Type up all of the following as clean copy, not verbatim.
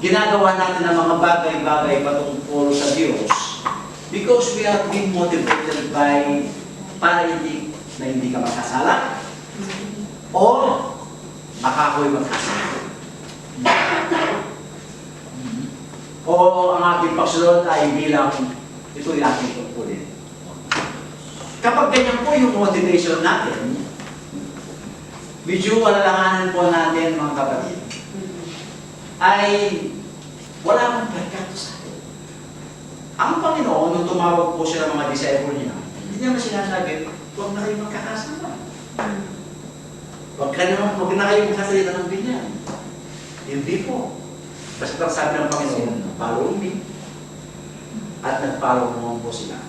ginagawa natin ang mga bagay-bagay patungkol sa Diyos because we are being motivated by para hindi ka magkasala o baka ako'y magkasala. O ang aking pagsunod ay bilang ito'y aking tungkulin. Kapag ganyan po yung motivation natin, medyo alalahanan po natin mga kapatid, ay wala akong pagkato sa atin. Ang Panginoon, nung tumawag po siya ng mga disciple niya, hindi niya na sinasabi, huwag na kayo magkakasama. Huwag na kayo magkasalita ng ganyan. Hindi po. Basta sabi ng Panginoon, follow me. At nag-follow naman po sila.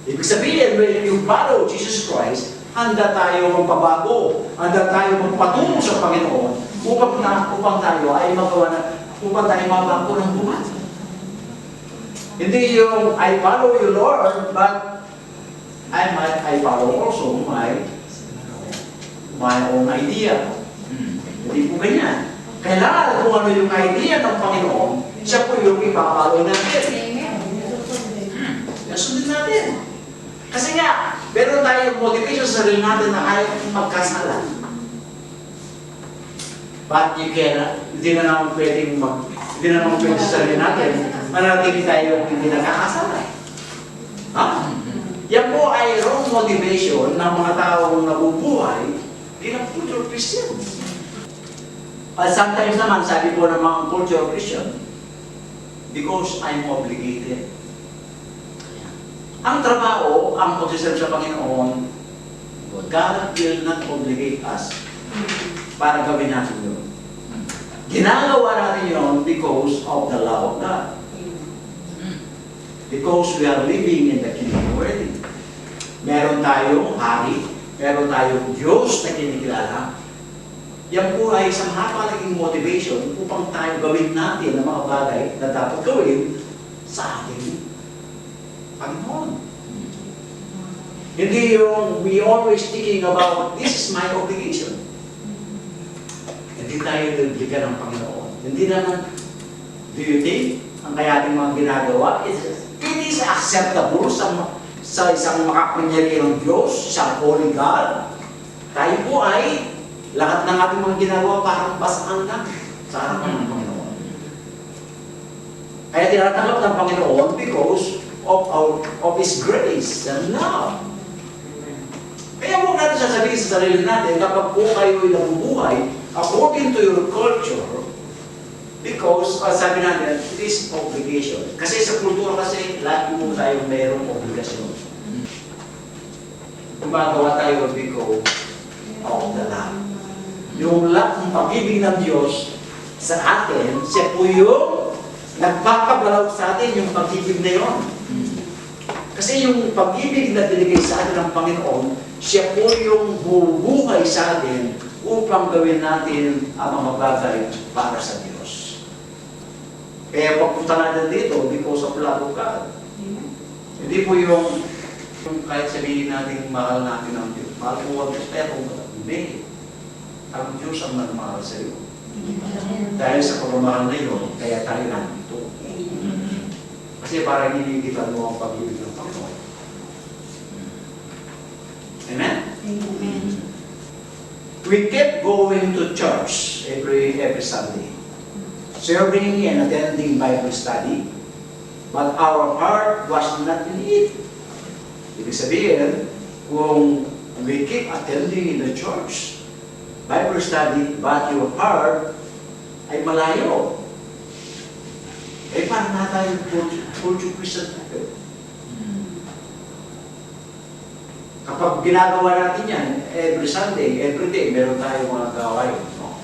Ibig sabihin, when you follow Jesus Christ, handa tayo magpabago, handa tayo magpatungo sa Panginoon upang tayo ay upang tayo mabago ng buwan. Hindi yung, I follow you, Lord, but I follow also my own idea. Hindi po ganyan. Kailangan kung ano yung idea ng Panginoon, siya po yung ipapalo natin. Sundin natin. Kasi nga, meron tayong motivation sa sarili natin na ayaw magkasala. But you cannot, hindi na naman pwede sa sarili natin, manatili tayo hindi nakakasala. Ha? Yan po ay wrong motivation ng mga taong nabubuhay bilang future Christian. Sometimes naman, sabi po ng mga culture Christian, because I'm obligated. Ang trabaho, ang pagsiserve sa Panginoon, God will not obligate us para gawin natin yun. Ginagawa natin yun because of the love of God. Because we are living in the kingdom already. Meron tayong hari, meron tayong Diyos na kinikilala. Yan po ay isang napakalaking motivation upang tayo gawin natin ang mga bagay na dapat gawin sa ating Panginoon. Hindi yung we always thinking about, this is my obligation. Hindi tayo nabigyan ng Panginoon. Hindi naman, do you think, ang kaya ating mga ginagawa, it is acceptable sa isang makapangyarihang Diyos, isang holy God. Tayo po ay, lahat ng ating mga ginagawa parang basaan lang sa harapan ng Panginoon. Kaya tinatanggap ng Panginoon because of His grace and love. Kaya huwag natin sasabihin sa sarili natin, kapag po kayo ay nabubuhay according to your culture, because, sabi natin, it is obligation. Kasi sa kultura kasi, lahat po tayo mayroong obligasyon. Gumagawa tayo because of the love. Yung love, yung pag-ibig ng Diyos sa atin, siya po yung nagpapagalaw sa atin yung pag-ibig na yun. Kasi yung pag-ibig na binigay sa atin ng Panginoon, siya po yung bubuhay sa atin upang gawin natin ang mga bagay para sa Diyos. Kaya pagpunta natin dito, because of love of God. Hindi po yung kahit sabihin natin mahal natin ang Diyos. Mahal po ang Diyos, pero hindi. Ang Diyos ang nagmahal sa iyo. Dahil sa pagmamahal na yun, kaya tayo nandito. Kasi parang inigitan mo ang pag-ibig ng Panginoon. Amen? Amen. We kept going to church every Sunday, serving and attending Bible study, but our heart was not in it. Ibig sabihin, kung we keep attending in the church, Bible study, but your heart ay malayo. Eh, paano na tayo culture Christian tayo? Kapag ginagawa natin yan, every Sunday, every day, meron tayo mga gawain. No?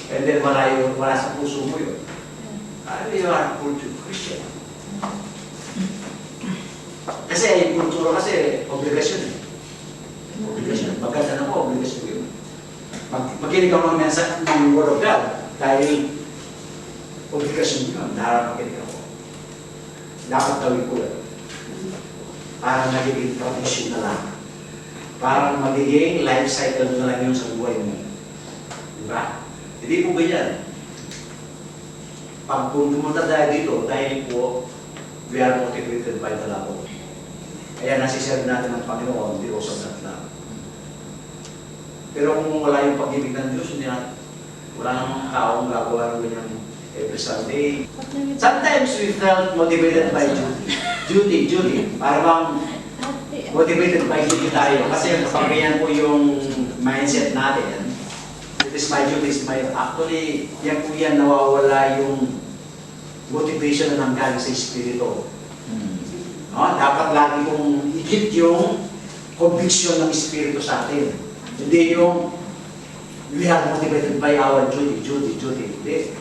And then wala sa puso mo yun. Ano you are culture Christian? Kasi yung kultura kasi, obligasyon eh. Obligasyon. Maganda na po, obligasyon yun. Makinig ka mga mensahe ng Word of God dahil obligasyon yun. Makinig ako. Dapat gawin ko yun. Parang nagiging tradition na lang. Parang magiging life cycle na lang yun sa buhay mo. Diba? Hindi po ganyan. Pag pumunta tayo dito, dahil po, we are motivated by the love of God. Kaya nasiserve natin ng Panginoon because of that love. Pero kung wala yung pag-ibig ng Diyos, hindi na, wala namang taong gagawa ng ganyan every Sunday. Sometimes we felt motivated by duty. Parang motivated by duty tayo. Kasi kapag ganyan po yung mindset natin, it is my duty, it is my... Actually, yan po yan, nawawala yung motivation na nanggaling sa Espiritu. No? Dapat lagi kong higit yung conviction ng Espiritu sa atin. Hindi yung we are motivated by our duty. Hindi.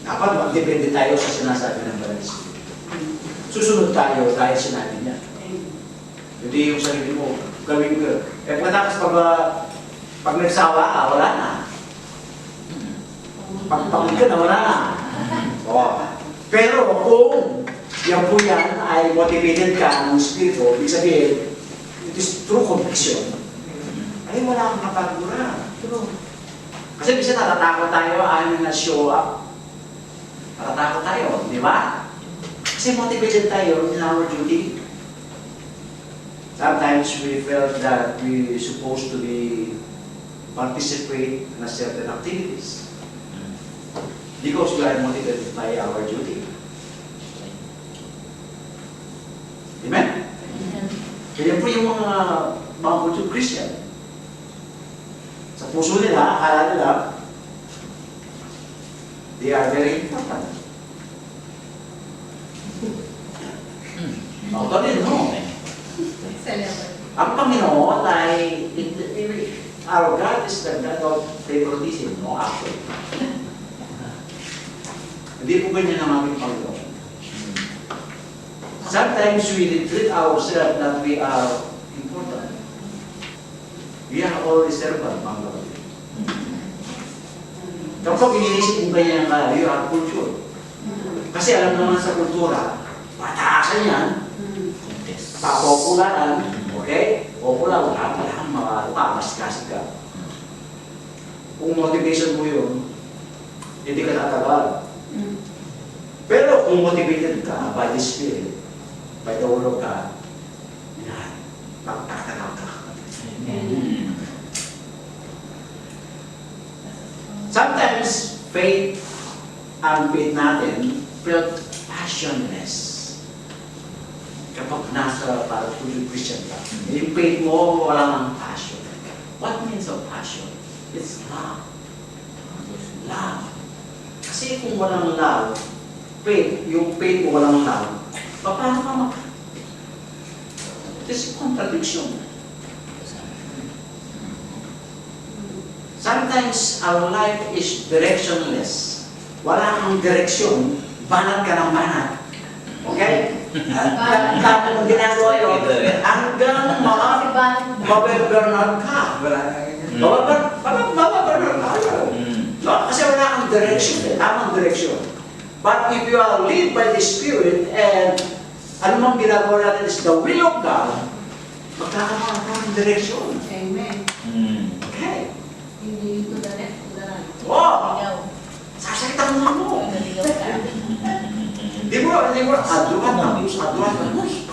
Dapat mag-depende tayo sa sinasabi ng Banal Espiritu. Susunod tayo dahil sinabi niya. Hindi yung sarili mo, gawin ko. Eh pagkatapos pag nagsawa ka, wala na. Pag pagod ka na, wala na. Pero kung yan po yan ay motivated ka ng Espiritu, ibig sabihin, it is true conviction, ay wala kang nakagura. Kasi bisa natatakot tayo, ayaw na show up. Natatakot tayo, di ba? Kasi motivated tayo in our duty. Sometimes we felt that we supposed to be participate in a certain activities because we are motivated by our duty. Amen? Kaya po yung mga puso Christian. Sa puso nila, akala nila, they are very important. Totally no. Ang Panginoon ay, our God is the God of favoritism, no? Actually. Hindi po ganyan ang aming Panginoon. Sometimes we treat ourselves that we are important. We are all servant, mga kapatid. Kapag iniisip mo ganyan ka, you are culture. Kasi alam naman sa kultura, pataasan yan, papopularan, okay? Popular, wala kang makamaskas ka. Kung motivation mo yun, hindi ka tatagal. Pero kung motivated ka by the Spirit, by the Word of God, yan, magtatagal ka. Sometimes, faith natin felt passionless. Kapag nasa para fully Christian ka, yung faith mo, wala nang passion. What means of passion? It's love. Love. Kasi kung walang love, yung faith mo walang love, paano ka mag... It is contradiction. Sometimes our life is directionless. Wala kang direksyon, banat ka ng banat. Okay? Tapos ang ginagawa yun, hanggang mababurnout ka. Mababurnout ka. Kasi wala kang direction, tamang direction. But if you are led by the Spirit and ano mang ginagawa natin is the will of God, magkakaroon ka ng direction. Amen. Okay. Hindi to the left, to the right. Wow! Sasakita mo. Di mo, aduhan.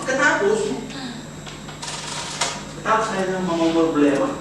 Pagkatapos tayo ng mga problema.